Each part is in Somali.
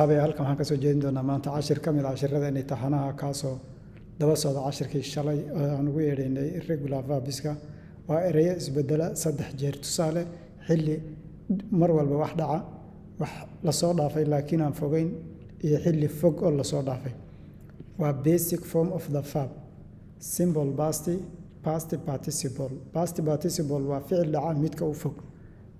هذا halkan waxaan ka soo jeedin doonaa maanta cashir ka mid ah casharrada imtixaanaha kaasoo daba socda cashirkii shalay aan ugu yeedhaynay irregular verbs-ka waa erayo isbedela 3 jeer tusaale xilli mar walba wax dhaca wax la soo dhaafay laakiin aan fogeyn iyo xilli fog oo la soo dhaafay waa basic form of the verb simple past participle waa ficil dhaca midka u fog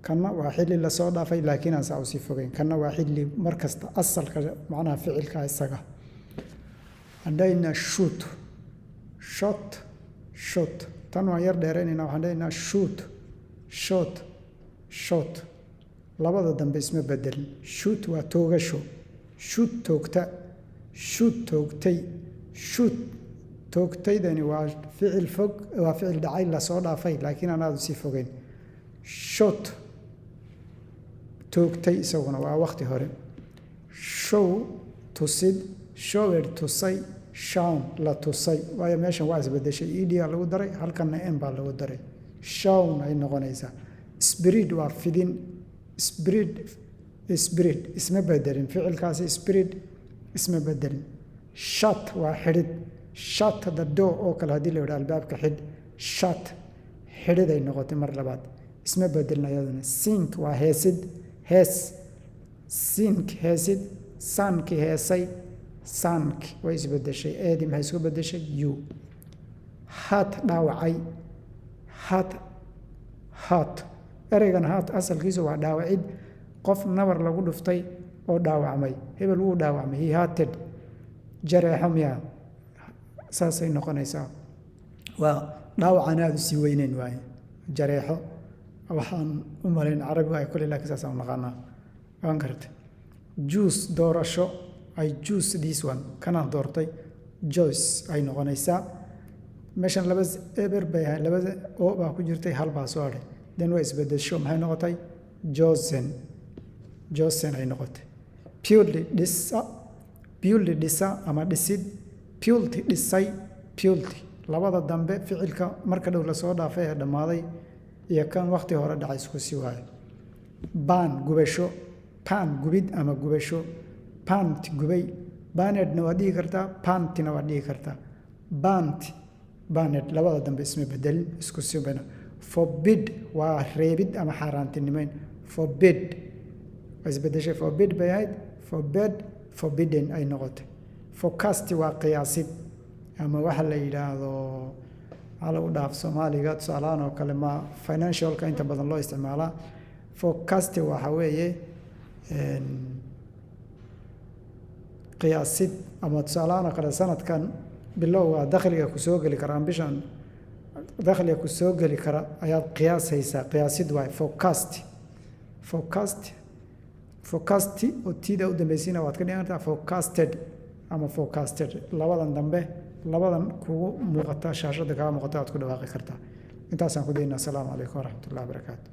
kana waa xilli la soo dhaafay laakiin aan saa u sii fogeyn kana waa xilli markasta asalka macnaha ficilka isaga hadayna shot tan waa yar dheeraynayna waxaan dhahaynaa shot labada dambe isma bedelin shoot waa toogasho shoot toogta shoot toogtay shoot toogtaydani waa ficil fog waa ficil dhacay la soo dhaafay laakiin aan aad u sii fogeyn shot toogtay isaguna waa waqti hore show tusid shower tusay shown la tusay waayo meeshan waa isbedeshay ed lagu daray halkanna n baa lagu daray shown ay noqonaysaa spirit waa fidin spirit isma bedelin ficilkaasi spirit isma bedelin shut waa xidhid shut the door oo kale haddii la yidhaha albaabka xidh shut xidhid ay noqotay mar labaad isma bedelin ayaduna sink waa heesid hees sink heesid sanki heesay sank way isbedeshay eedii maxay isku bedeshay you hat dhaawacay hat ereygan hat asalkiisu waa dhaawacid qof nabar lagu dhuftay oo dhaawacmay hebel wuu dhaawacmay he hated jareexo miyaa saasay noqonaysaa waa dhaawacaan aada u sii weyneyn waaye jareexo waxaan u malayn carabiga ay kule laakiin saasaan u naqaanaa waan gartay juice doorasho I choose this one kanaan doortay joyce ay noqonaysaa meeshan laba eber bay ahay labada oo baa ku jirtay hal baa soo hadhay then waa isbedesho maxay noqotay josen ay noqotay purely dhisa ama dhisid purely dhisay purely labada dambe ficilka marka dhow lasoo dhaafay ee dhammaaday iyo kan waqti hore dhacay isku sii waayo baan gubasho pan gubid ama gubasho pant gubay banedna waa dhihi kartaa pantina waa dhihi kartaa baned labada dambe isma bedelin isku sibana forbid waa reebid ama xaaraantinimeyn forbid waa isbedeshay forbid bay ahayd forbidden ay noqotay forecast waa qiyaasid ama waxa la yidhaahdo lagu dhaaf soomaaliga tusaalahaan oo kale ma financialka inta badan loo isticmaalaa forecast waxa weeye qiyaasid ama tusaalahaan oo kale sanadkan bilowga dakhliga ku soo geli kara bishan dakhliga ku soo geli kara ayaad qiyaasaysaa qiyaasid waay forecast oo tiida u dambaysiina waad ka dhigan kartaa forecasted ama forecasted labadan dambe labadan kugu muuqata shaashada kaga muuqata aad ku dhawaaqi kartaa intaasaan ku daynaa asalaamu calaykum waraxmatullahi wabarakaatu